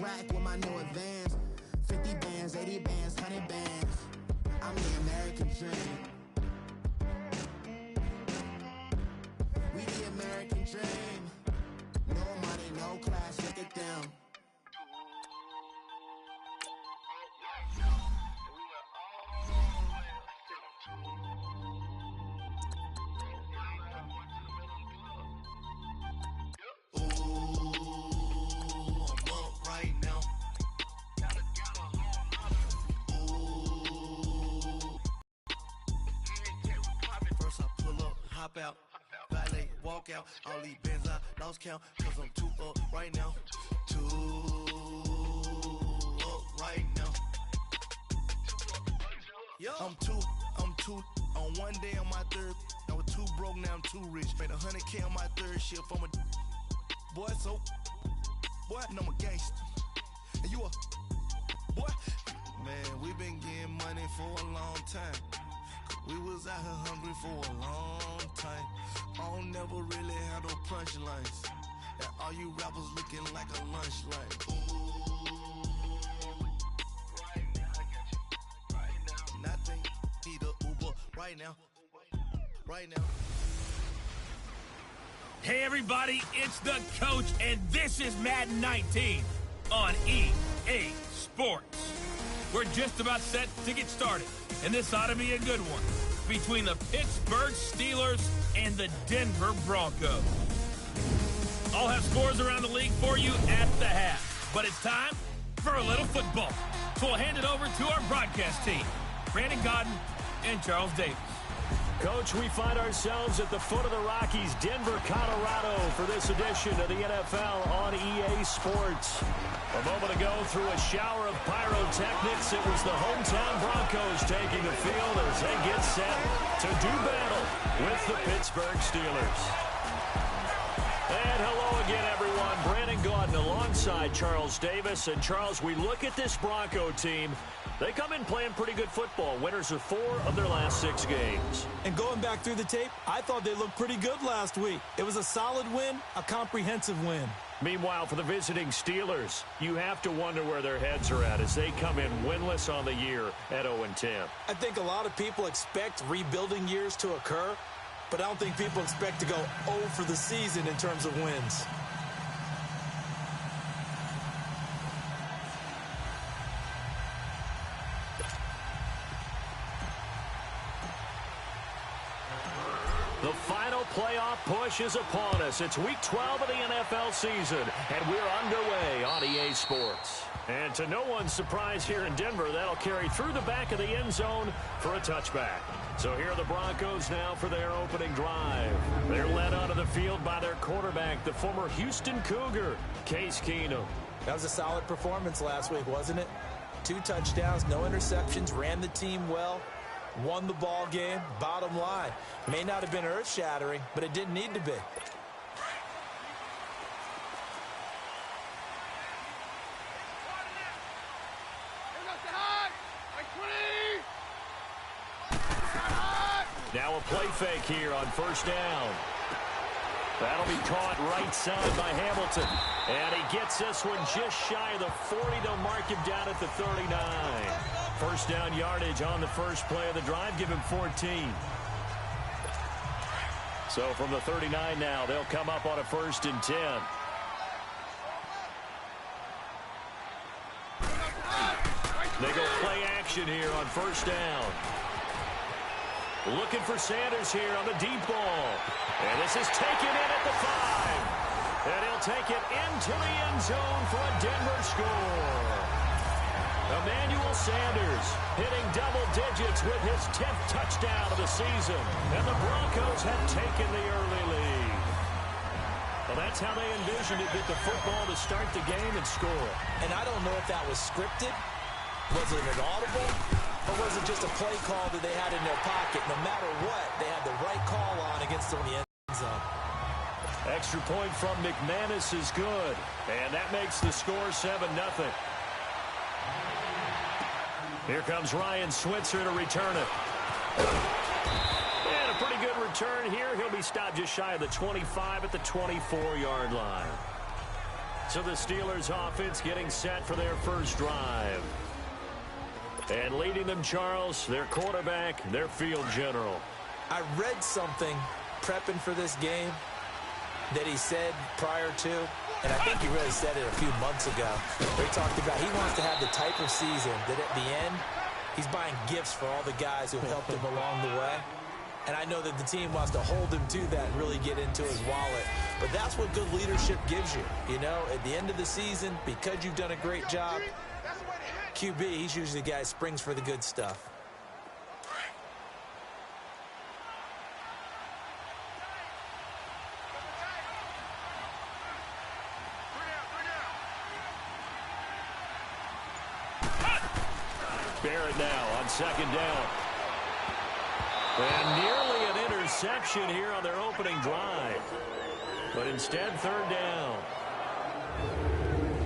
rack with my new advance. 50 bands, 80 bands, 100 bands. I'm the American dream. We the American dream. No money, no class, look at them. Hop out, valet, walk out, all these bands I lost count, cause I'm too up right now, too up right now. I'm too, on one day on my third, I was too broke, now I'm too rich, made 100K on my third shift, I'm a boy, so, boy, and I'm a gangster, and you a, boy, man, we been getting money for a long time. We was out here hungry for a long time. I don't never really have no punchlines. And all you rappers looking like a lunch line. Ooh, right now, I got you. Right now. Nothing, need a Uber right now. Right now. Hey everybody, it's the coach, and this is Madden 19 on EA Sports. We're just about set to get started, and this ought to be a good one between the Pittsburgh Steelers and the Denver Broncos. I'll have scores around the league for you at the half, but it's time for a little football. So we'll hand it over to our broadcast team, Brandon Godden and Charles Davis. Coach, we find ourselves at the foot of the Rockies, Denver, Colorado, for this edition of the NFL on EA Sports. A moment ago, through a shower of pyrotechnics, it was the hometown Broncos taking the field as they get set to do battle with the Pittsburgh Steelers. And hello again, everyone. Brandon Godden alongside Charles Davis. And, Charles, we look at this Bronco team. They come in playing pretty good football. Winners of 4 of their last 6 games. And going back through the tape, I thought they looked pretty good last week. It was a solid win, a comprehensive win. Meanwhile, for the visiting Steelers, you have to wonder where their heads are at as they come in winless on the year at 0-10. I think a lot of people expect rebuilding years to occur, but I don't think people expect to go 0 for the season in terms of wins. The final playoff push is upon us. It's week 12 of the NFL season, and we're underway on EA Sports. And to no one's surprise here in Denver, that'll carry through the back of the end zone for a touchback. So here are the Broncos now for their opening drive. They're led onto the field by their quarterback, the former Houston Cougar, Case Keenum. That was a solid performance last week, wasn't it? 2 touchdowns, no interceptions, ran the team well. Won the ball game. Bottom line, may not have been earth-shattering, but it didn't need to be. Now a play fake here on first down. That'll be caught right side by Hamilton. And he gets this one just shy of the 40. They'll mark him down at the 39. First down yardage on the first play of the drive. Give him 14. So from the 39 now, they'll come up on a 1st and 10. They go play action here on first down. Looking for Sanders here on the deep ball. And this is taken in at the 5. And he'll take it into the end zone for a Denver score. Emmanuel Sanders hitting double digits with his 10th touchdown of the season. And the Broncos have taken the early lead. Well, that's how they envisioned it, get the football to start the game and score. And I don't know if that was scripted. Was it an audible? Or was it just a play call that they had in their pocket? No matter what, they had the right call on against the end zone. Extra point from McManus is good. And that makes the score 7-0. Here comes Ryan Switzer to return it. And a pretty good return here. He'll be stopped just shy of the 25 at the 24-yard line. So the Steelers offense getting set for their first drive. And leading them, Charles, their quarterback, their field general. I read something prepping for this game that he said prior to, and I think he really said it a few months ago, where he talked about he wants to have the type of season that at the end, he's buying gifts for all the guys who helped him along the way. And I know that the team wants to hold him to that and really get into his wallet. But that's what good leadership gives you. You know, at the end of the season, because you've done a great job, QB, he's usually the guy who springs for the good stuff. Barrett now on second down. And nearly an interception here on their opening drive. But instead, third down.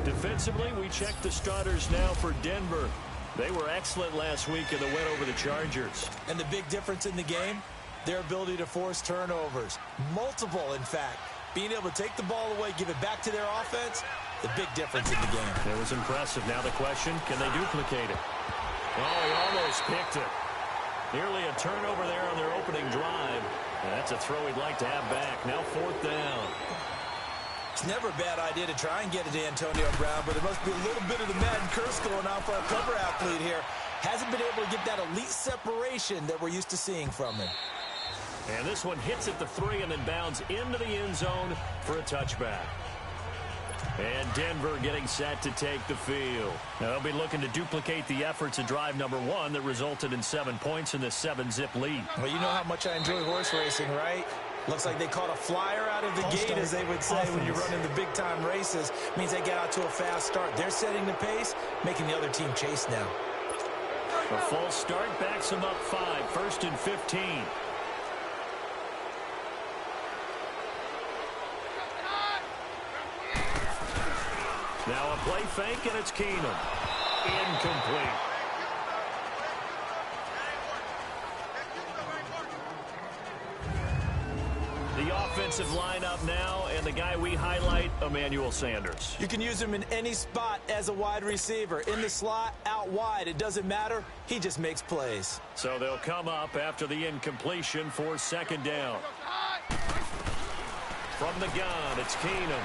Defensively, we check the starters now for Denver. They were excellent last week in the win over the Chargers. And the big difference in the game, their ability to force turnovers. Multiple, in fact. Being able to take the ball away, give it back to their offense, the big difference in the game. It was impressive. Now the question, can they duplicate it? Oh, he almost picked it. Nearly a turnover there on their opening drive. And that's a throw he'd like to have back. Now fourth down. It's never a bad idea to try and get it to Antonio Brown, but there must be a little bit of the Madden curse going on for our cover athlete here. Hasn't been able to get that elite separation that we're used to seeing from him. And this one hits at the 3 and then bounds into the end zone for a touchback. And Denver getting set to take the field. Now they'll be looking to duplicate the efforts of drive number 1 that resulted in 7 points in this 7-zip lead. Well, you know how much I enjoy horse racing, right? Looks like they caught a flyer out of the gate, as they would say when you're running the big-time races. Means they get out to a fast start. They're setting the pace, making the other team chase now. A false start backs them up 5, 1st and 15. Now a play fake, and it's Keenum. Incomplete. The offensive lineup now, and the guy we highlight, Emmanuel Sanders. You can use him in any spot as a wide receiver. In the slot, out wide. It doesn't matter. He just makes plays. So they'll come up after the incompletion for second down. From the gun, it's Keenum.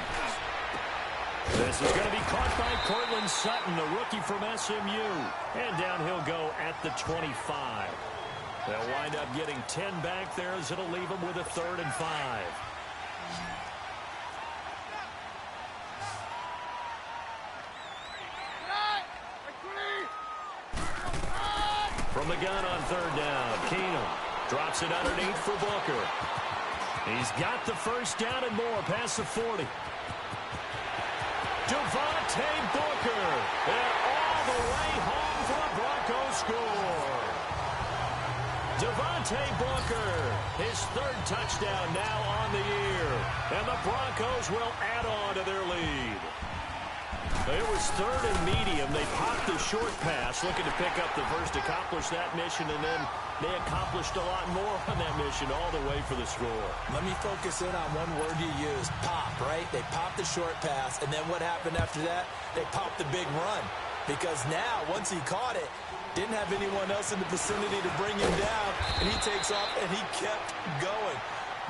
This is going to be caught by Cortland Sutton, the rookie from SMU. And down he'll go at the 25. They'll wind up getting 10 back there as it'll leave them with a 3rd and 5. From the gun on 3rd down, Keenum drops it underneath for Booker. He's got the first down and more past the 40. Devontae Booker, and all the way home for the Broncos score. Devontae Booker, his 3rd touchdown now on the year, and the Broncos will add on to their lead. It was 3rd and medium. They popped the short pass, looking to pick up the first, accomplish that mission, and then they accomplished a lot more on that mission all the way for the score. Let me focus in on one word you used, pop, right? They popped the short pass, and then what happened after that? They popped the big run. Because now, once he caught it, didn't have anyone else in the vicinity to bring him down, and he takes off, and he kept going.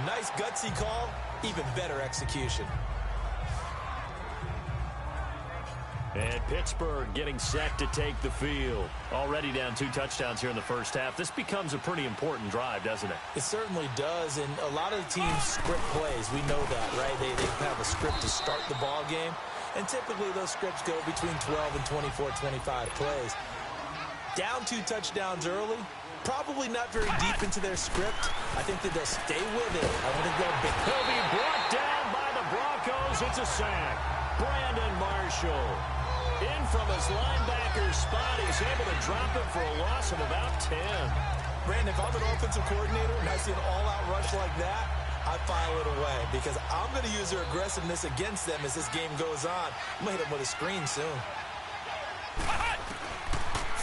Nice gutsy call, even better execution. And Pittsburgh getting set to take the field. Already down 2 touchdowns here in the first half. This becomes a pretty important drive, doesn't it? It certainly does, and a lot of the teams script plays. We know that, right? They have a script to start the ball game, and typically those scripts go between 12 and 24, 25 plays. Down 2 touchdowns early, probably not very deep into their script. I think that they'll stay with it. I don't think they'll be. He'll be brought down by the Broncos. It's a sack. Brandon Marshall. In from his linebacker spot, he's able to drop it for a loss of about 10. Brandon, if I'm an offensive coordinator and I see an all-out rush like that, I file it away because I'm going to use their aggressiveness against them as this game goes on. I'm going to hit them with a screen soon.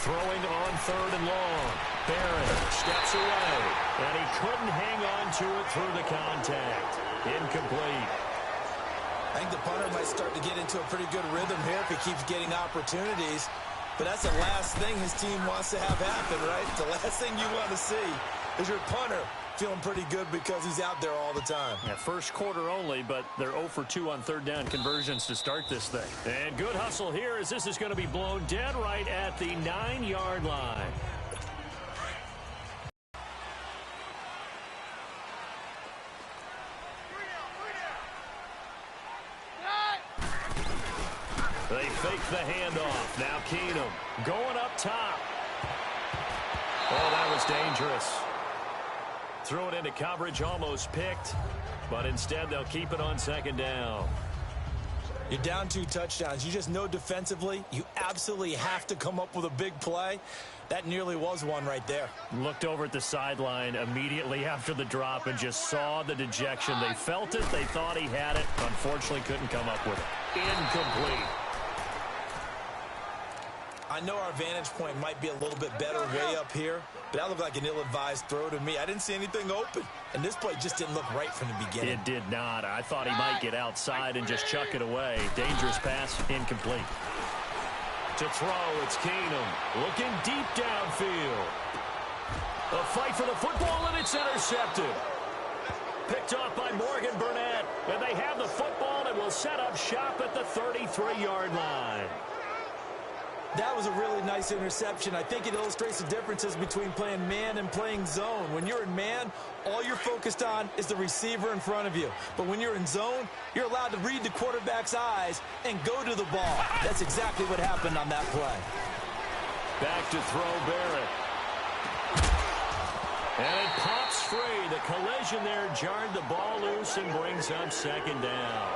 Throwing on 3rd and long. Barrett steps away, and he couldn't hang on to it through the contact. Incomplete. I think the punter might start to get into a pretty good rhythm here if he keeps getting opportunities. But that's the last thing his team wants to have happen, right? The last thing you want to see is your punter feeling pretty good because he's out there all the time. Yeah, first quarter only, but they're 0 for 2 on third down conversions to start this thing. And good hustle here as this is going to be blown dead right at the 9-yard line. They fake the handoff. Now Keenum going up top. Oh, that was dangerous. Threw it into coverage, almost picked, but instead they'll keep it on second down. You're down 2 touchdowns. You just know defensively you absolutely have to come up with a big play. That nearly was one right there. Looked over at the sideline immediately after the drop and just saw the dejection. They felt it. They thought he had it. Unfortunately, couldn't come up with it. Incomplete. I know our vantage point might be a little bit better way up here, but that looked like an ill-advised throw to me. I didn't see anything open, and this play just didn't look right from the beginning. It did not. I thought he might get outside and just chuck it away. Dangerous pass, incomplete. To throw, it's Keenum looking deep downfield. A fight for the football, and it's intercepted. Picked off by Morgan Burnett, and they have the football and will set up shop at the 33-yard line. That was a really nice interception. I think it illustrates the differences between playing man and playing zone. When you're in man, all you're focused on is the receiver in front of you. But when you're in zone, you're allowed to read the quarterback's eyes and go to the ball. That's exactly what happened on that play. Back to throw Barrett. And it pops free. The collision there jarred the ball loose and brings up second down.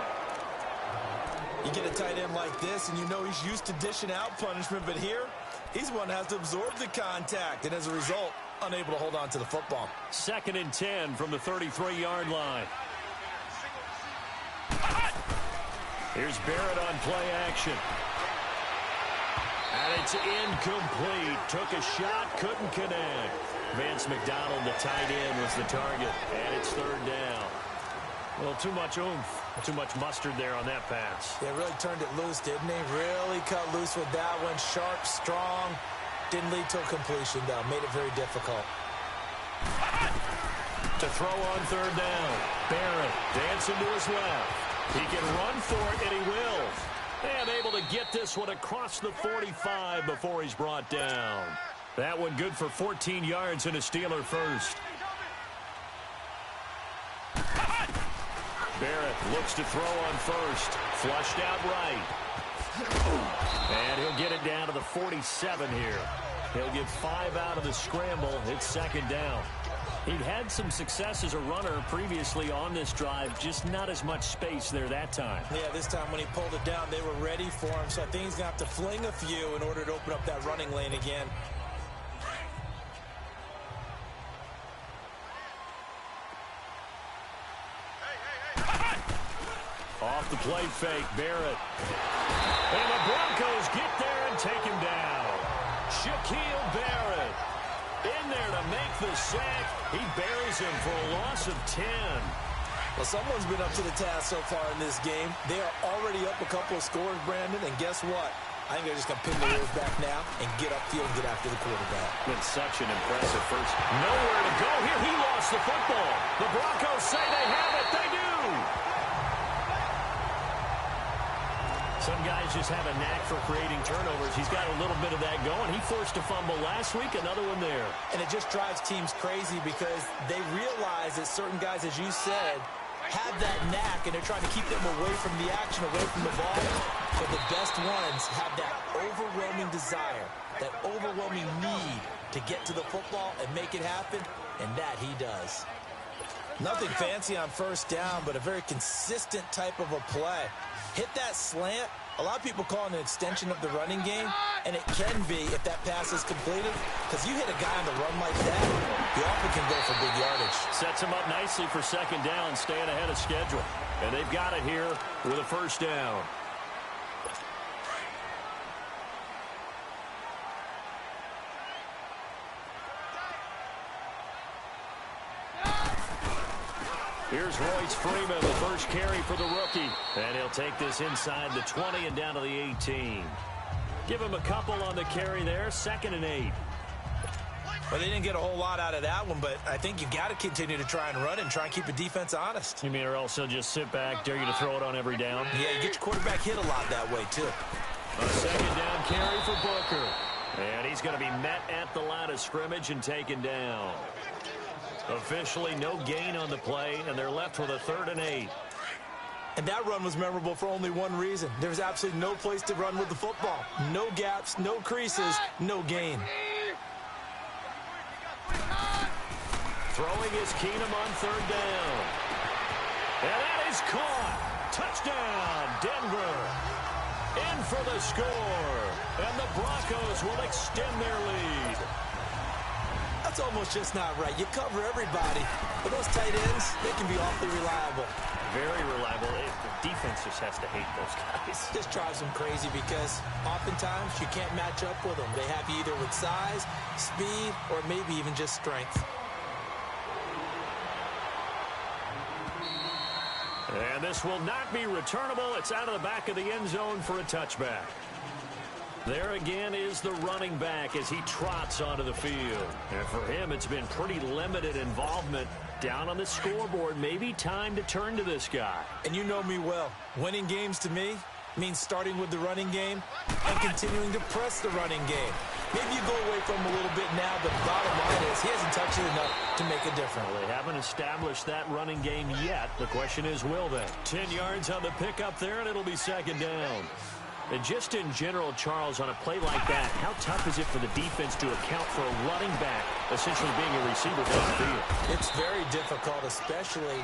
You get a tight end like this, and you know he's used to dishing out punishment, but here, he's one that has to absorb the contact, and as a result, unable to hold on to the football. 2nd and 10 from the 33-yard line. Here's Barrett on play action. And it's incomplete. Took a shot, couldn't connect. Vance McDonald, the tight end, was the target, and it's 3rd down. Well, too much oomph. Too much mustard there on that pass. They really turned it loose, didn't they? Really cut loose with that one. Sharp, strong. Didn't lead to a completion, though. Made it very difficult. To throw on 3rd down. Barrett dancing to his left. He can run for it, and he will. And able to get this one across the 45 before he's brought down. That one good for 14 yards and a Steeler first. Barrett looks to throw on first. Flushed out right. And he'll get it down to the 47 here. He'll get 5 out of the scramble. It's 2nd down. He'd had some success as a runner previously on this drive, just not as much space there that time. Yeah, this time when he pulled it down, they were ready for him. So I think he's going to have to fling a few in order to open up that running lane again. Off the play fake, Barrett. And the Broncos get there and take him down. Shaquille Barrett in there to make the sack. He buries him for a loss of 10. Well, someone's been up to the task so far in this game. They are already up a couple of scores, Brandon, and guess what? I think they're just going to pin the wheels back now and get upfield and get after the quarterback. Been such an impressive first. Nowhere to go here. He lost the football. The Broncos say they have it. They do. Some guys just have a knack for creating turnovers. He's got a little bit of that going. He forced a fumble last week, another one there. And it just drives teams crazy because they realize that certain guys, as you said, have that knack, and they're trying to keep them away from the action, away from the ball. But the best ones have that overwhelming desire, that overwhelming need to get to the football and make it happen, and that he does. Nothing fancy on first down, but a very consistent type of a play. Hit that slant. A lot of people call it an extension of the running game, and it can be if that pass is completed, because you hit a guy on the run like that, you often can go for big yardage. Sets him up nicely for 2nd down, staying ahead of schedule. And they've got it here with a 1st down. Here's Royce Freeman, the first carry for the rookie. And he'll take this inside the 20 and down to the 18. Give him a couple on the carry there, 2nd and 8. Well, they didn't get a whole lot out of that one, but I think you got to continue to try and run and try and keep the defense honest. You mean or else he'll just sit back, dare you to throw it on every down? Yeah, you get your quarterback hit a lot that way, too. A 2nd down carry for Booker. And he's going to be met at the line of scrimmage and taken down. Officially no gain on the play, and they're left with a 3rd and 8. And that run was memorable for only one reason. There was absolutely no place to run with the football. No gaps, no creases, no gain. Throwing is Keenum on 3rd down. And that is caught. Touchdown, Denver. In for the score. And the Broncos will extend their lead. That's almost just not right. You cover everybody. But those tight ends, they can be awfully reliable. Very reliable. The defense just has to hate those guys. This drives them crazy because oftentimes you can't match up with them. They have you either with size, speed, or maybe even just strength. And this will not be returnable. It's out of the back of the end zone for a touchback. There again is the running back as he trots onto the field. And for him, it's been pretty limited involvement down on the scoreboard. Maybe time to turn to this guy. And you know me well. Winning games to me means starting with the running game and continuing to press the running game. Maybe you go away from him a little bit now, but the bottom line is he hasn't touched it enough to make a difference. Well, they haven't established that running game yet. The question is, will they? 10 yards on the pickup there, and it'll be 2nd down. And just in general, Charles, on a play like that, how tough is it for the defense to account for a running back essentially being a receiver downfield? It's very difficult, especially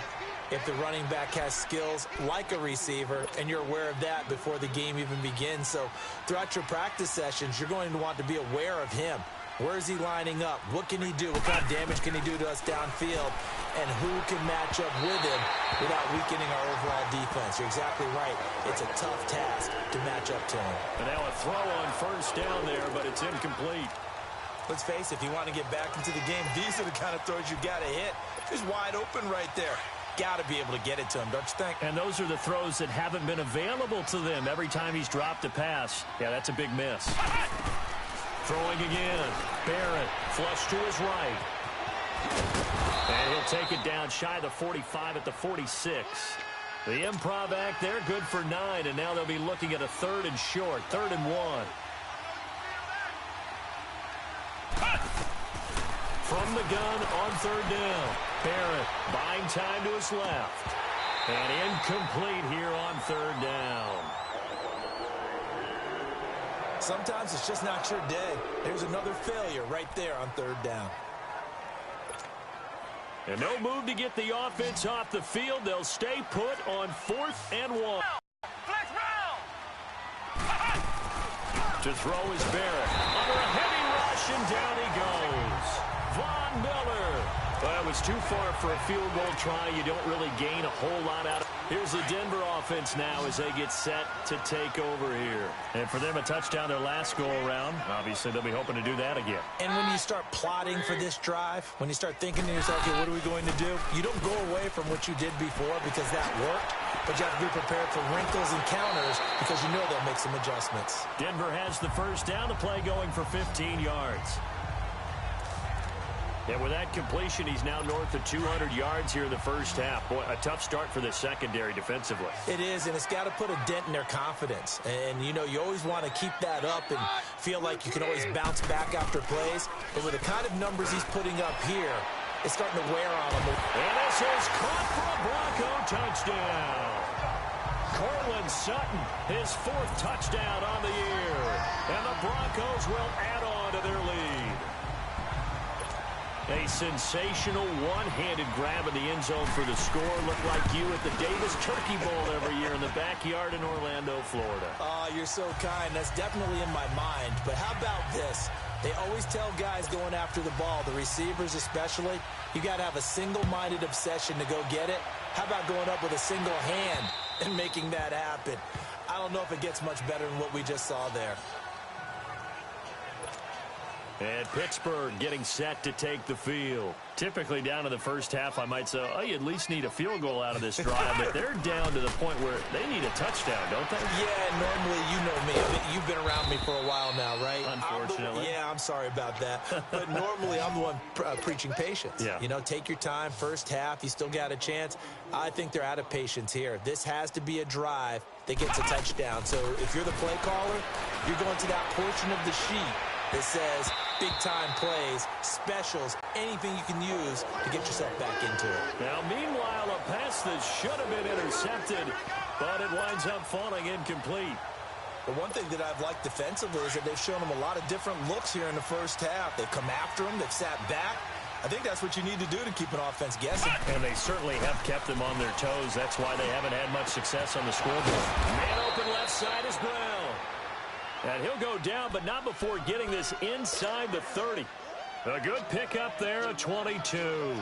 if the running back has skills like a receiver, and you're aware of that before the game even begins. So throughout your practice sessions, you're going to want to be aware of him. Where is he lining up? What can he do? What kind of damage can he do to us downfield? And who can match up with him without weakening our overall defense? You're exactly right. It's a tough task to match up to him. And now a throw on 1st down there, but it's incomplete. Let's face it, if you want to get back into the game, these are the kind of throws you got to hit. He's wide open right there. Got to be able to get it to him, don't you think? And those are the throws that haven't been available to them every time he's dropped a pass. Yeah, that's a big miss. Throwing again. Barrett, flush to his right. And he'll take it down shy of the 45 at the 46. The improv act there, good for 9, and now they'll be looking at a 3rd and short, 3rd and 1. From the gun on 3rd down. Barrett buying time to his left. And incomplete here on 3rd down. Sometimes it's just not your day. There's another failure right there on 3rd down. And no move to get the offense off the field. They'll stay put on 4th and 1. To throw is Barrett. Under a heavy rush, and down he goes. Von Miller. Well, it was too far for a field goal try. You don't really gain a whole lot out of it. Here's the Denver offense now as they get set to take over here. And for them, a touchdown their last go-around. Obviously, they'll be hoping to do that again. And when you start plotting for this drive, when you start thinking to yourself, okay, what are we going to do? You don't go away from what you did before because that worked, but you have to be prepared for wrinkles and counters because you know they'll make some adjustments. Denver has the 1st down, the play going for 15 yards. And with that completion, he's now north of 200 yards here in the 1st half. Boy, a tough start for the secondary defensively. It is, and it's got to put a dent in their confidence. And, you know, you always want to keep that up and feel like you can always bounce back after plays. But with the kind of numbers he's putting up here, it's starting to wear on him. And this is caught for a Bronco touchdown. Cortland Sutton, his 4th touchdown on the year. And the Broncos will add on to their lead. A sensational one-handed grab in the end zone for the score. Looked like you at the Davis Turkey Bowl every year in the backyard in Orlando, Florida. Oh, you're so kind. That's definitely in my mind. But how about this? They always tell guys going after the ball, the receivers especially, you got to have a single-minded obsession to go get it. How about going up with a single hand and making that happen? I don't know if it gets much better than what we just saw there. And Pittsburgh getting set to take the field. Typically down to the first half, I might say, oh, you at least need a field goal out of this drive. But they're down to the point where they need a touchdown, don't they? Yeah, normally, you know me. I mean, you've been around me for a while now, right? Unfortunately. I'm sorry about that. But normally, I'm the one preaching patience. Yeah. You know, take your time. First half, you still got a chance. I think they're out of patience here. This has to be a drive that gets a touchdown. So if you're the play caller, you're going to that portion of the sheet that says big-time plays, specials, anything you can use to get yourself back into it. Now, meanwhile, a pass that should have been intercepted, but it winds up falling incomplete. The one thing that I've liked defensively is that they've shown them a lot of different looks here in the first half. They've come after them. They've sat back. I think that's what you need to do to keep an offense guessing. And they certainly have kept them on their toes. That's why they haven't had much success on the scoreboard. Man open left side is Brown. And he'll go down, but not before getting this inside the 30. A good pickup there, a 22.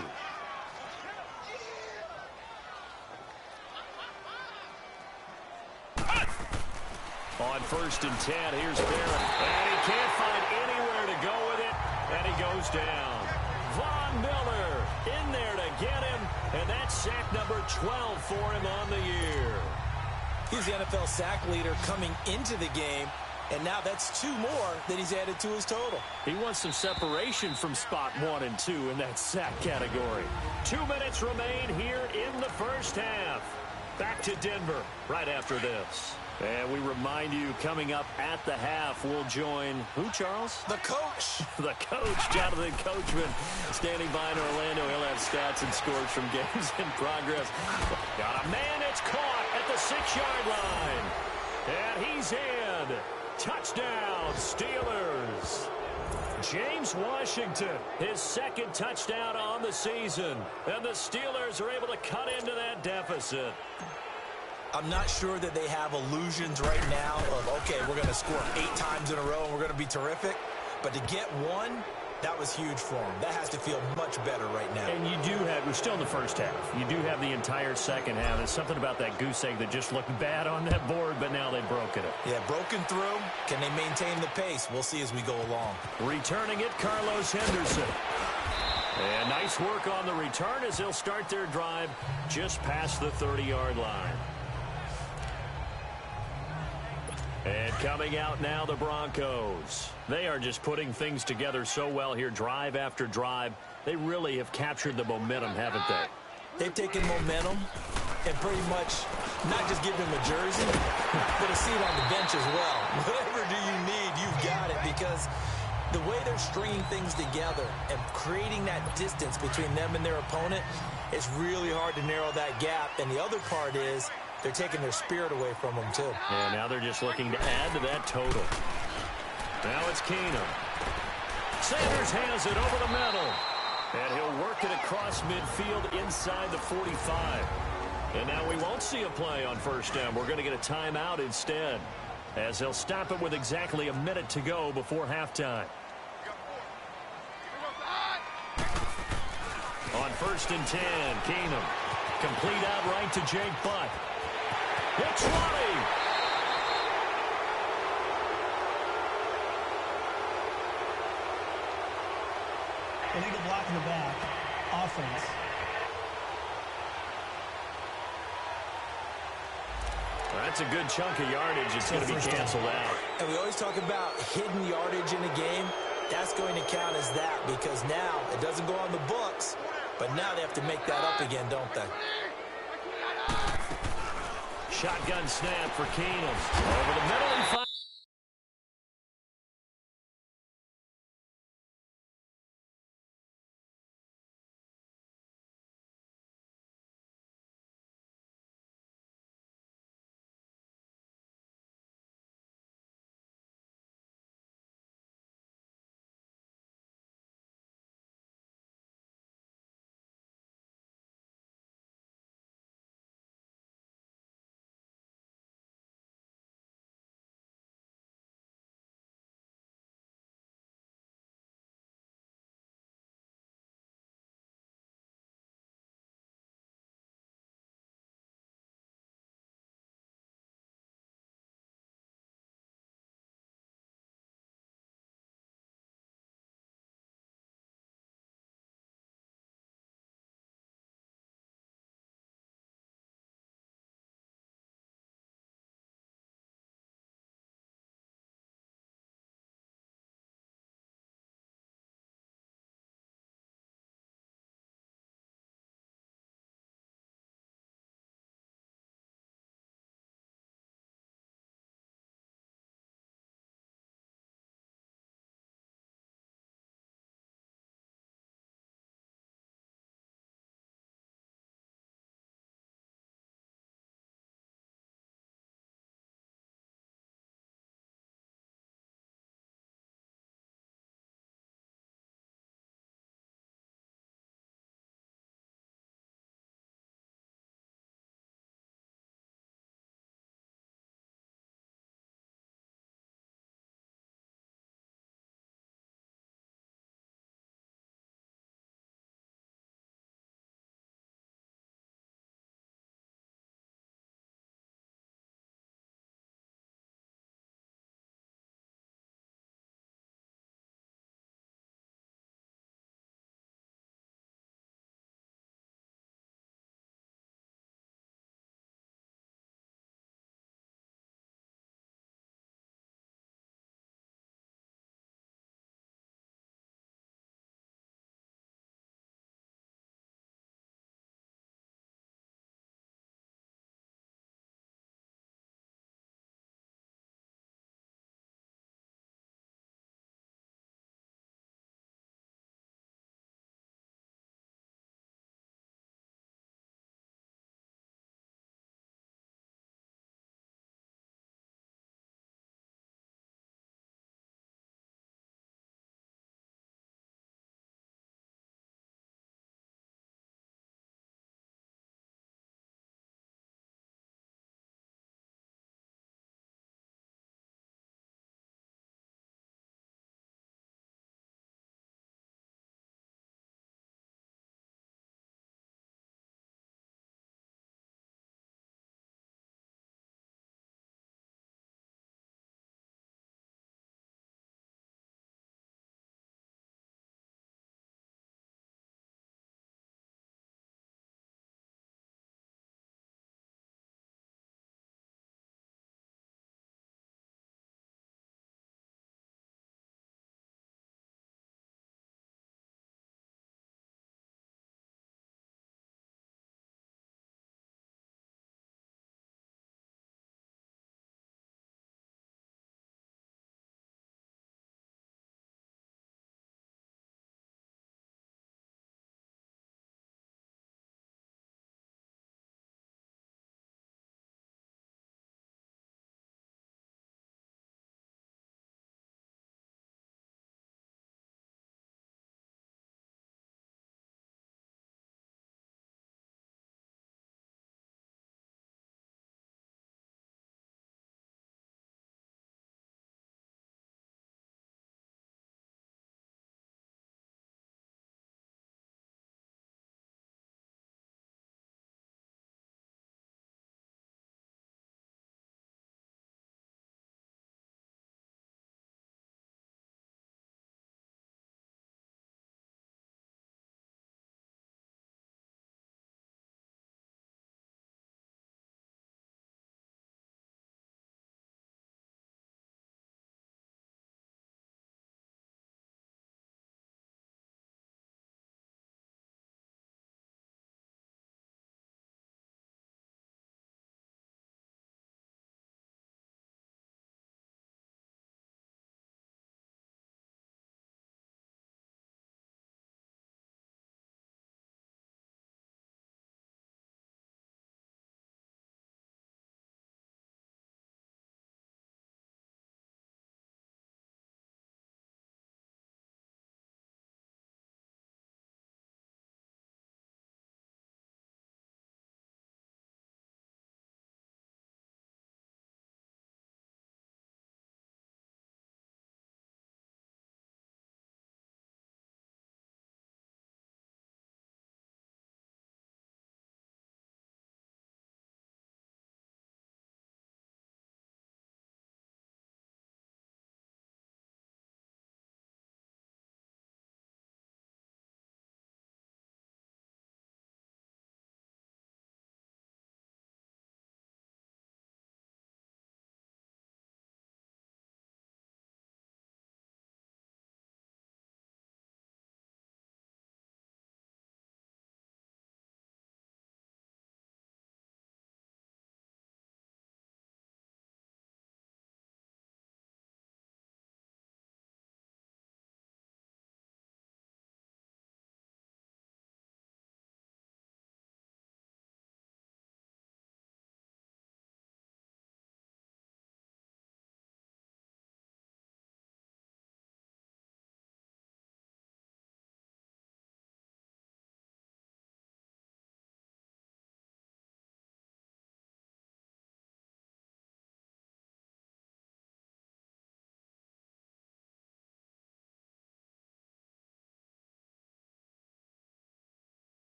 On 1st and 10, here's Barrett. And he can't find anywhere to go with it, and he goes down. Von Miller in there to get him, and that's sack number 12 for him on the year. He's the NFL sack leader coming into the game, and now that's 2 more that he's added to his total. He wants some separation from spot 1 and 2 in that sack category. 2 minutes remain here in the first half. Back to Denver right after this. And we remind you, coming up at the half, we'll join, who, Charles? The coach. The coach, Jonathan Coachman, standing by in Orlando. He'll have stats and scores from games in progress. Got a man that's caught at the 6-yard line. And he's in. Touchdown, Steelers. James Washington, his 2nd touchdown on the season. And the Steelers are able to cut into that deficit. I'm not sure that they have illusions right now of, okay, we're going to score 8 times in a row and we're going to be terrific. But to get 1, that was huge for them. That has to feel much better right now. And you do have, we're still in the first half. You do have the entire second half. There's something about that goose egg that just looked bad on that board, but now they've broken it. Yeah, broken through. Can they maintain the pace? We'll see as we go along. Returning it, Carlos Henderson. And nice work on the return as they'll start their drive just past the 30-yard line. And coming out now, the Broncos. They are just putting things together so well here, drive after drive. They really have captured the momentum, haven't they? They've taken momentum and pretty much not just give them a jersey, but a seat on the bench as well. Whatever do you need, you've got it, because the way they're stringing things together and creating that distance between them and their opponent, it's really hard to narrow that gap. And the other part is they're taking their spirit away from them, too. And now they're just looking to add to that total. Now it's Keenum. Sanders has it over the middle. And he'll work it across midfield inside the 45. And now we won't see a play on 1st down. We're going to get a timeout instead, as they'll stop it with exactly a minute to go before halftime. On 1st and 10, Keenum. Complete outright to Jake Butt. It's running. Illegal block in the back. Offense. That's a good chunk of yardage. It's going to be canceled out. And we always talk about hidden yardage in a game. That's going to count as that, because now it doesn't go on the books, but now they have to make that up again, don't they? Shotgun snap for Keenum. Over the middle and fire.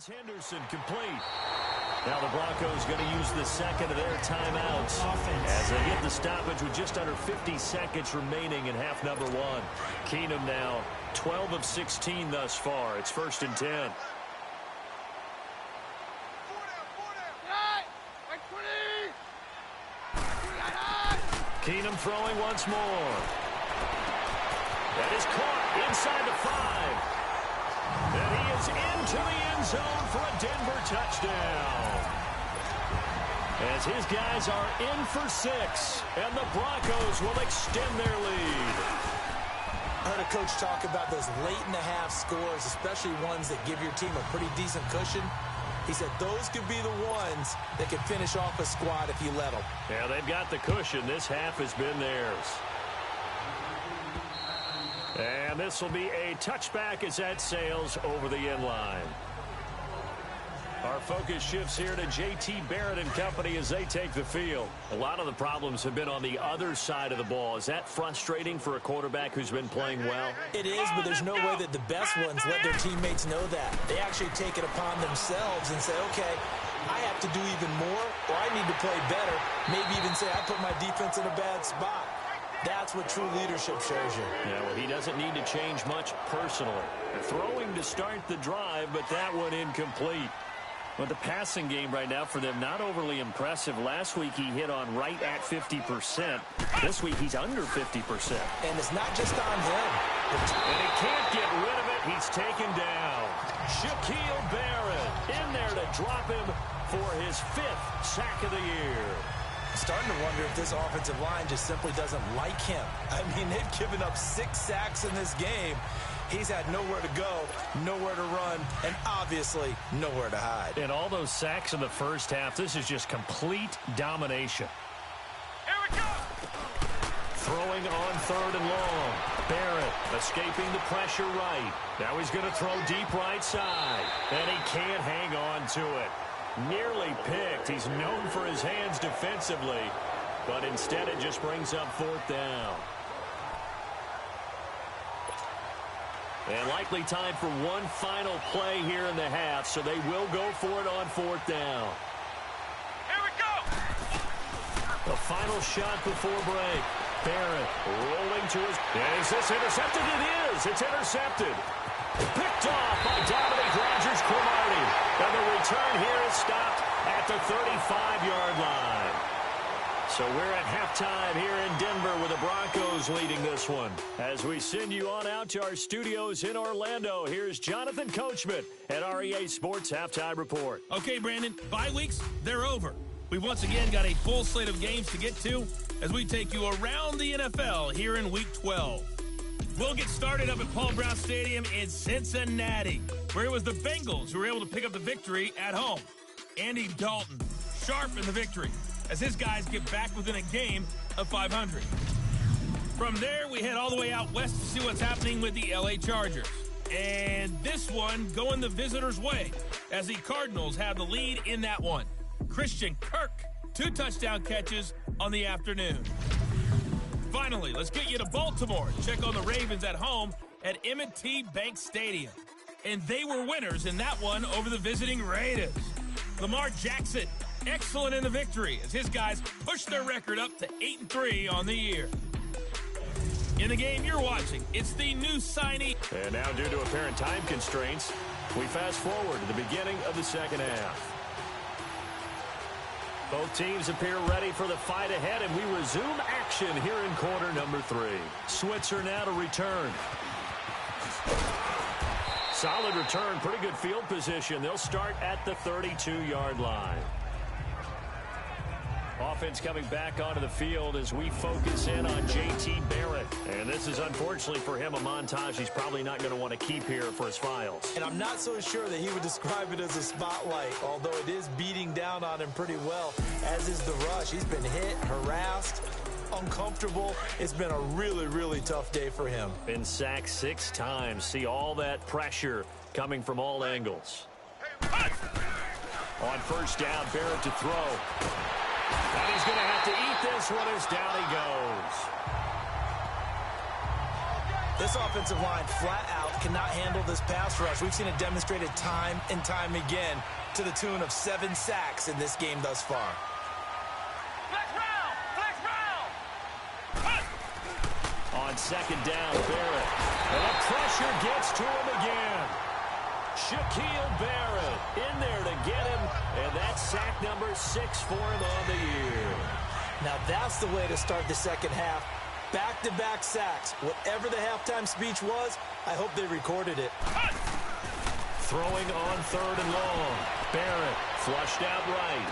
Henderson complete. Now the Broncos going to use the second of their timeouts as they get the stoppage with just under 50 seconds remaining in half number one. Keenum now 12 of 16 thus far. It's 1st and 10. Keenum throwing once more. That is caught inside the 5. And he is into the end zone for a Denver touchdown. As his guys are in for 6, and the Broncos will extend their lead. I heard a coach talk about those late-in-the-half scores, especially ones that give your team a pretty decent cushion. He said those could be the ones that could finish off a squad if you let them. Yeah, they've got the cushion. This half has been theirs. And this will be a touchback as that sails over the end line. Our focus shifts here to J.T. Barrett and company as they take the field. A lot of the problems have been on the other side of the ball. Is that frustrating for a quarterback who's been playing well? It is, but there's no way that the best ones let their teammates know that. They actually take it upon themselves and say, okay, I have to do even more, or I need to play better. Maybe even say I put my defense in a bad spot. That's what true leadership shows you. Yeah, well, he doesn't need to change much personally. Throwing to start the drive, but that one incomplete. Well, the passing game right now for them, not overly impressive. Last week he hit on right at 50%. This week he's under 50%. And it's not just on him. And he can't get rid of it. He's taken down. Shaquille Barrett in there to drop him for his 5th sack of the year. Starting to wonder if this offensive line just simply doesn't like him. I mean, they've given up 6 sacks in this game. He's had nowhere to go, nowhere to run, and obviously nowhere to hide. And all those sacks in the first half, this is just complete domination. Here we go! Throwing on 3rd and long. Barrett escaping the pressure right. Now he's going to throw deep right side. And he can't hang on to it. Nearly picked. He's known for his hands defensively, but instead it just brings up 4th down. And likely time for one final play here in the half, so they will go for it on 4th down. Here we go! The final shot before break. Barrett rolling to his... Is this intercepted? It is! It's intercepted. Picked off by Dominic Rodgers-Cromartie. And the return here is stopped at the 35-yard line. So we're at halftime here in Denver with the Broncos leading this one. As we send you on out to our studios in Orlando, here's Jonathan Coachman at REA Sports Halftime Report. Okay, Brandon, bye weeks, they're over. We've once again got a full slate of games to get to as we take you around the NFL here in Week 12. We'll get started up at Paul Brown Stadium in Cincinnati, where it was the Bengals who were able to pick up the victory at home. Andy Dalton, sharp in the victory, as his guys get back within a game of 500. From there, we head all the way out west to see what's happening with the LA Chargers. And this one going the visitors' way, as the Cardinals have the lead in that one. Christian Kirk, 2 touchdown catches on the afternoon. Finally, let's get you to Baltimore. Check on the Ravens at home at M19 My Stadium. And they were winners in that one over the visiting Raiders. Lamar Jackson, excellent in the victory as his guys pushed their record up to 8-3 on the year. In the game you're watching, it's the new signee. And now, due to apparent time constraints, we fast forward to the beginning of the second half. Both teams appear ready for the fight ahead, and we resume action here in quarter number 3. Switzer now to return. Solid return, pretty good field position. They'll start at the 32-yard line. Offense coming back onto the field as we focus in on J.T. Barrett. And this is, unfortunately for him, a montage he's probably not going to want to keep here for his files. And I'm not so sure that he would describe it as a spotlight, although it is beating down on him pretty well, as is the rush. He's been hit, harassed, uncomfortable. It's been a really, really tough day for him. Been sacked 6 times. See all that pressure coming from all angles. On first down, Barrett to throw. And he's going to have to eat this one as down he goes. This offensive line flat out cannot handle this pass rush. We've seen it demonstrated time and time again to the tune of 7 sacks in this game thus far. On second down, Barrett. And the pressure gets to him again. Shaquille Barrett in there to get him. And that's sack number 6 for him on the year. Now that's the way to start the second half. Back-to-back sacks. Whatever the halftime speech was, I hope they recorded it. Throwing on third and long. Barrett flushed out right.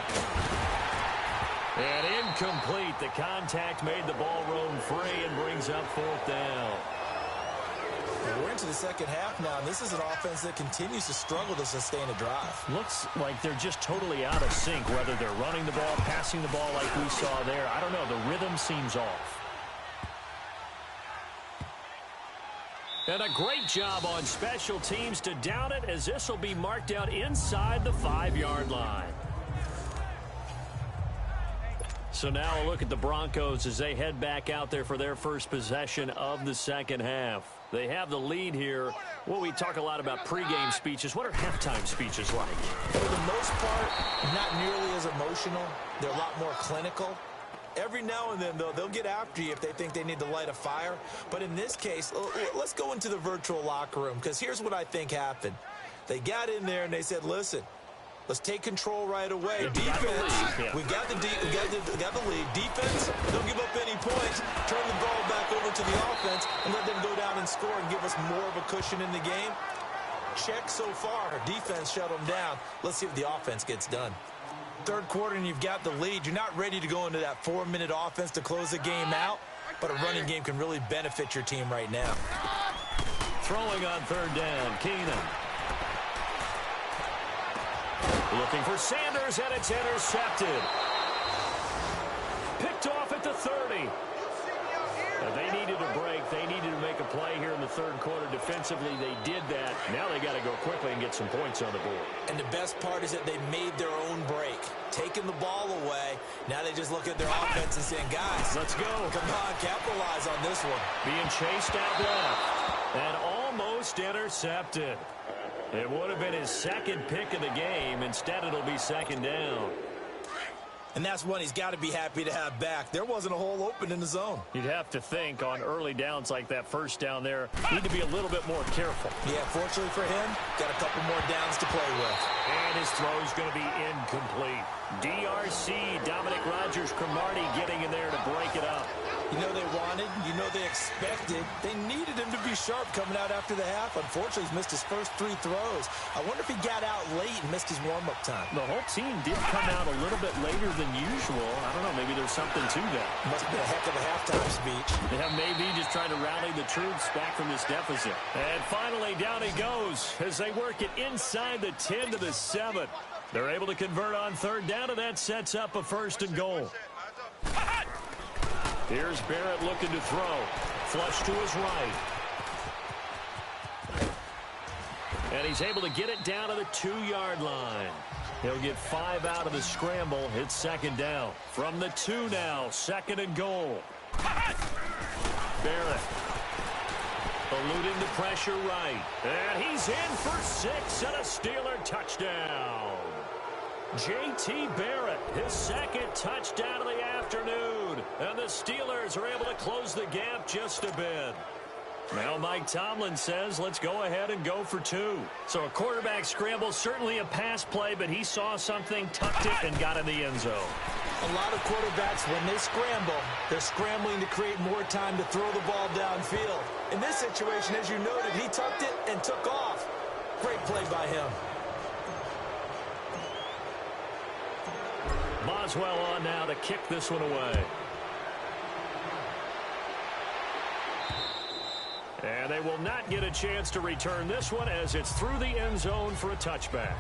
And incomplete. The contact made the ball roam free and brings up fourth down. We're into the second half now, and this is an offense that continues to struggle to sustain a drive. Looks like they're just totally out of sync, whether they're running the ball, passing the ball like we saw there. I don't know. The rhythm seems off. And a great job on special teams to down it, as this will be marked out inside the 5-yard line. So now a look at the Broncos as they head back out there for their first possession of the second half. They have the lead here. Well, we talk a lot about pregame speeches. What are halftime speeches like? For the most part, not nearly as emotional. They're a lot more clinical. Every now and then, though, they'll get after you if they think they need to light a fire. But in this case, let's go into the virtual locker room, because here's what I think happened. They got in there and they said, listen, let's take control right away. Defense, we got the lead. Defense, don't give up any points. Turn the ball back over to the offense and let them go down and score and give us more of a cushion in the game. Check so far. Defense shut them down. Let's see if the offense gets done. Third quarter and you've got the lead. You're not ready to go into that 4-minute offense to close the game out, but a running game can really benefit your team right now. Throwing on third down, Keenan. Looking for Sanders, and it's intercepted. Picked off at the 30. They needed a break. They needed to make a play here in the third quarter. Defensively, they did that. Now they got to go quickly and get some points on the board. And the best part is that they made their own break. Taking the ball away. Now they just look at their offense and saying, guys, let's go. Come on, capitalize on this one. Being chased out left. And almost intercepted. It would have been his second pick of the game. Instead, it'll be second down. And that's one he's got to be happy to have back. There wasn't a hole open in the zone. You'd have to think on early downs like that first down there, need to be a little bit more careful. Yeah, fortunately for him, got a couple more downs to play with. And his throw's going to be incomplete. DRC, Dominic Rodgers-Cromartie getting in there to break it up. You know they wanted, you know they expected. They needed him to be sharp coming out after the half. Unfortunately, he's missed his first 3 throws. I wonder if he got out late and missed his warm-up time. The whole team did come out a little bit later than usual. I don't know, maybe there's something to that. Must have been a heck of a halftime speech. Yeah, maybe just trying to rally the troops back from this deficit. And finally, down he goes as they work it inside the 10 to the 7. They're able to convert on third down, and that sets up a first and goal. Here's Barrett looking to throw. Flush to his right. And he's able to get it down to the 2-yard line. He'll get 5 out of the scramble. It's second down. From the 2 now, second and goal. Barrett eluding the pressure right. And he's in for 6 and a Steeler touchdown. J.T. Barrett, his second touchdown of the afternoon. And the Steelers are able to close the gap just a bit. Now Mike Tomlin says, let's go ahead and go for 2. So a quarterback scramble, certainly a pass play, but he saw something, tucked it, and got in the end zone. A lot of quarterbacks, when they scramble, they're scrambling to create more time to throw the ball downfield. In this situation, as you noted, he tucked it and took off. Great play by him. Boswell on now to kick this one away. And they will not get a chance to return this one as it's through the end zone for a touchback.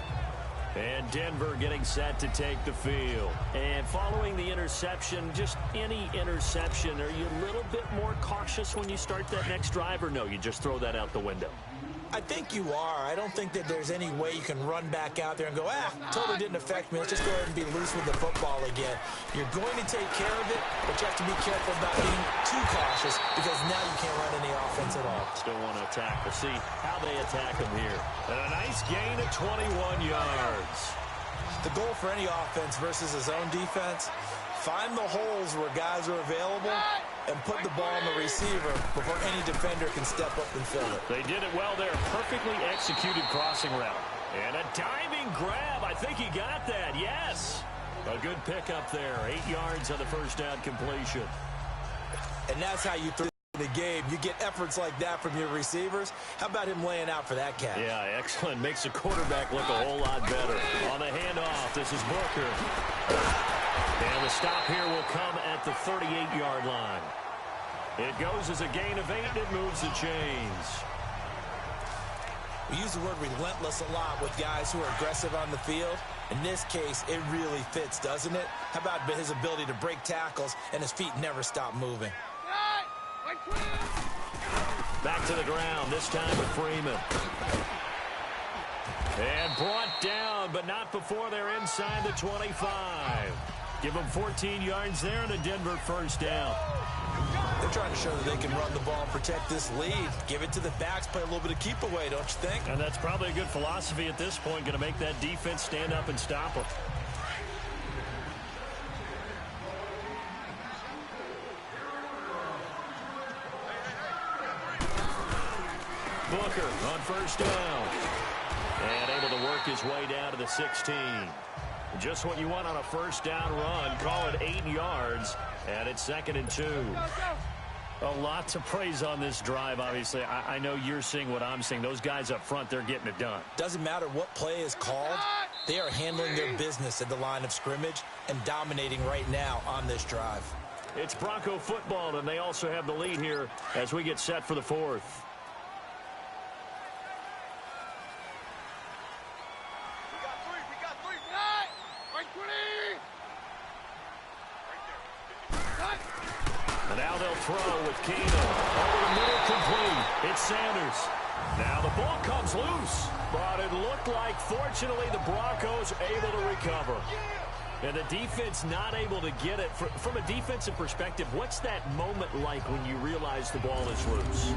And Denver getting set to take the field. And following the interception, just any interception, are you a little bit more cautious when you start that next drive, or no, you just throw that out the window? I think you are. I don't think that there's any way you can run back out there and go, totally didn't affect me. Let's just go ahead and be loose with the football again. You're going to take care of it, but you have to be careful about being too cautious because now you can't run any offense at all. Still want to attack. We'll see how they attack them here. And a nice gain of 21 yards. The goal for any offense versus his own defense, find the holes where guys are available and put the ball on the receiver before any defender can step up and fill it. They did it well there. Perfectly executed crossing route. And a diving grab. I think he got that. Yes. A good pickup there. 8 yards on the first down completion. And that's how you throw the game. You get efforts like that from your receivers. How about him laying out for that catch? Yeah, excellent. Makes the quarterback look a whole lot better. On the handoff, this is Booker. And the stop here will come at the 38-yard line. It goes as a gain of 8. It moves the chains. We use the word relentless a lot with guys who are aggressive on the field. In this case, it really fits, doesn't it? How about his ability to break tackles and his feet never stop moving? Back to the ground, this time with Freeman. And brought down, but not before they're inside the 25. Give them 14 yards there and a Denver first down. They're trying to show that they can run the ball and protect this lead. Give it to the backs, play a little bit of keep away, don't you think? And that's probably a good philosophy at this point, going to make that defense stand up and stop them. Booker on first down. And able to work his way down to the 16. Just what you want on a first down run. Call it 8 yards. And it's 2nd and 2. A lot to praise on this drive, obviously. I know you're seeing what I'm seeing. Those guys up front, they're getting it done. Doesn't matter what play is called. They are handling their business at the line of scrimmage and dominating right now on this drive. It's Bronco football, and they also have the lead here as we get set for the 4th. Now they'll throw with Keenum. Over the middle, complete. It's Sanders. Now the ball comes loose. But it looked like, fortunately, the Broncos able to recover. And the defense not able to get it. From a defensive perspective, what's that moment like when you realize the ball is loose?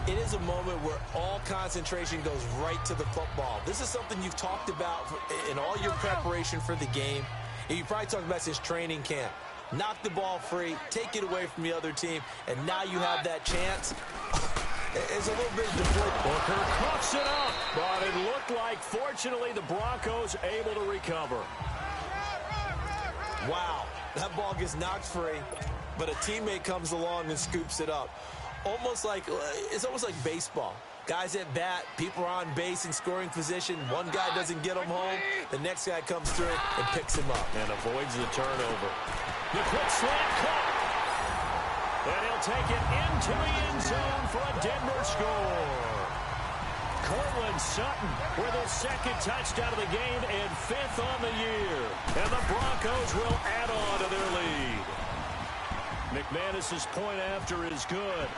It is a moment where all concentration goes right to the football. This is something you've talked about in all your preparation for the game. And you probably talked about since training camp. Knock the ball free, take it away from the other team, and now you have that chance. It's a little bit deflated. Booker coughs it up, but it looked like, fortunately, the Broncos able to recover. Wow, that ball gets knocked free, but a teammate comes along and scoops it up. It's almost like baseball. Guys at bat, people are on base in scoring position. One guy doesn't get him home. The next guy comes through and picks him up. And avoids the turnover. The quick slant cut. And he'll take it into the end zone for a Denver score. Cortland Sutton with his 2nd touchdown of the game and 5th on the year. And the Broncos will add on to their lead. McManus's point after is good.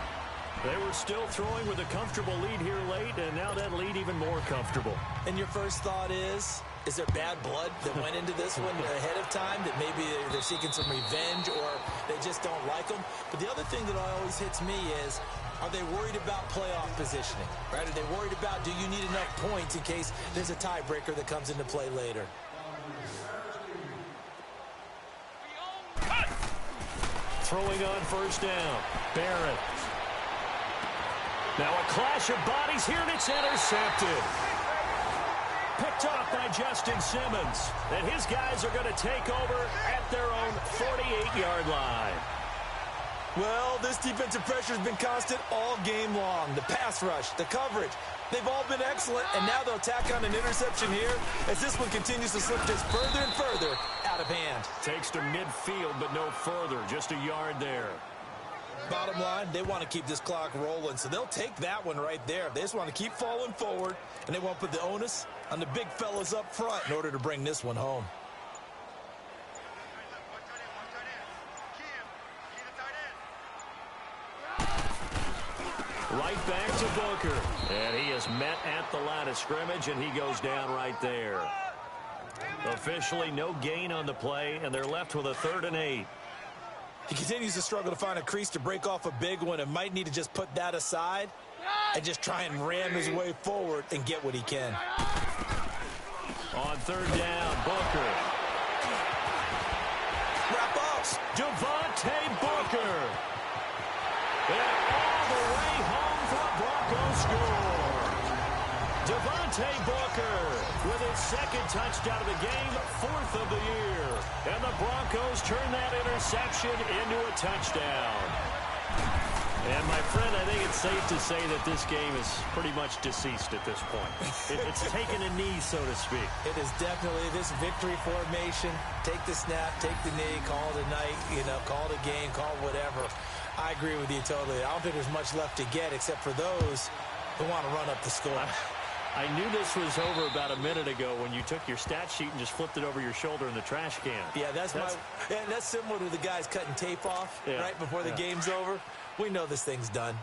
They were still throwing with a comfortable lead here late, and now that lead even more comfortable. And your first thought is there bad blood that went into this one ahead of time, that maybe they're seeking some revenge or they just don't like them? But the other thing that always hits me is, are they worried about playoff positioning? Right? Are they worried about, do you need enough points in case there's a tiebreaker that comes into play later? Throwing on first down. Barrett. Now a clash of bodies here, and it's intercepted. Picked off by Justin Simmons. And his guys are going to take over at their own 48-yard line. Well, this defensive pressure has been constant all game long. The pass rush, the coverage, they've all been excellent, and now they'll tack on an interception here as this one continues to slip just further and further out of hand. Takes to midfield, but no further. Just a yard there. Bottom line, they want to keep this clock rolling, so they'll take that one right there. They just want to keep falling forward, and they want to put the onus on the big fellas up front in order to bring this one home. Right back to Booker. And he is met at the line of scrimmage, and he goes down right there. Officially no gain on the play, and they're left with a 3rd and 8. He continues to struggle to find a crease to break off a big one and might need to just put that aside and just try and ram his way forward and get what he can. On third down, Booker. Wrap up. Devontae Booker. And all the way home for a Broncos score. Devontae Booker with his second touchdown of the game, 4th of the year. And the Broncos turn that interception into a touchdown. And, my friend, I think it's safe to say that this game is pretty much deceased at this point. It's taken a knee, so to speak. It is definitely this victory formation. Take the snap, take the knee, call it a night, call it a game, call it whatever. I agree with you totally. I don't think there's much left to get except for those who want to run up the score. I knew this was over about a minute ago when you took your stat sheet and just flipped it over your shoulder in the trash can. Yeah, that's similar to the guys cutting tape off right before the game's over. We know this thing's done.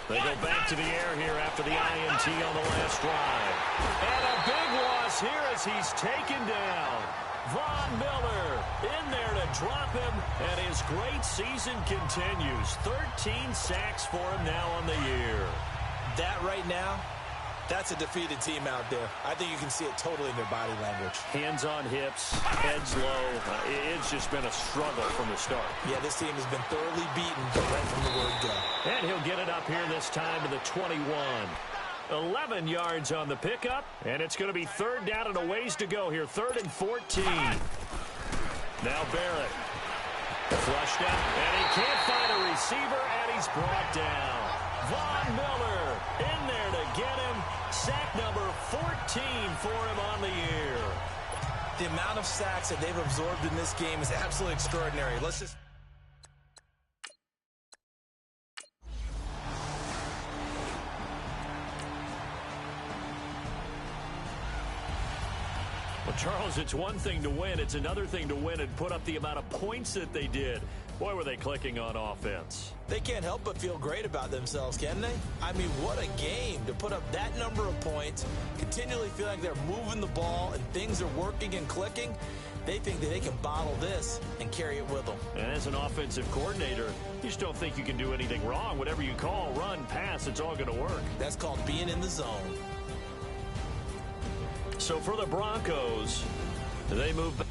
They go back to the air here after the INT on the last drive. And a big loss here as he's taken down. Von Miller in there to drop him, and his great season continues. 13 sacks for him now on the year. That right now, that's a defeated team out there. I think you can see it totally in their body language. Hands on hips, heads low. It's just been a struggle from the start. Yeah, this team has been thoroughly beaten right from the word go. And he'll get it up here this time to the 21. 11 yards on the pickup, and it's going to be third down and a ways to go here. 3rd and 14. Now Barrett. Flushed out, and he can't find a receiver, and he's brought down. Von Miller in there to get him. Sack number 14 for him on the year. The amount of sacks that they've absorbed in this game is absolutely extraordinary. Let's just... Well, Charles, it's one thing to win. It's another thing to win and put up the amount of points that they did. Boy, were they clicking on offense. They can't help but feel great about themselves, can they? I mean, what a game to put up that number of points, continually feel like they're moving the ball and things are working and clicking. They think that they can bottle this and carry it with them. And as an offensive coordinator, you just don't think you can do anything wrong. Whatever you call, run, pass, it's all going to work. That's called being in the zone. So for the Broncos, they move back.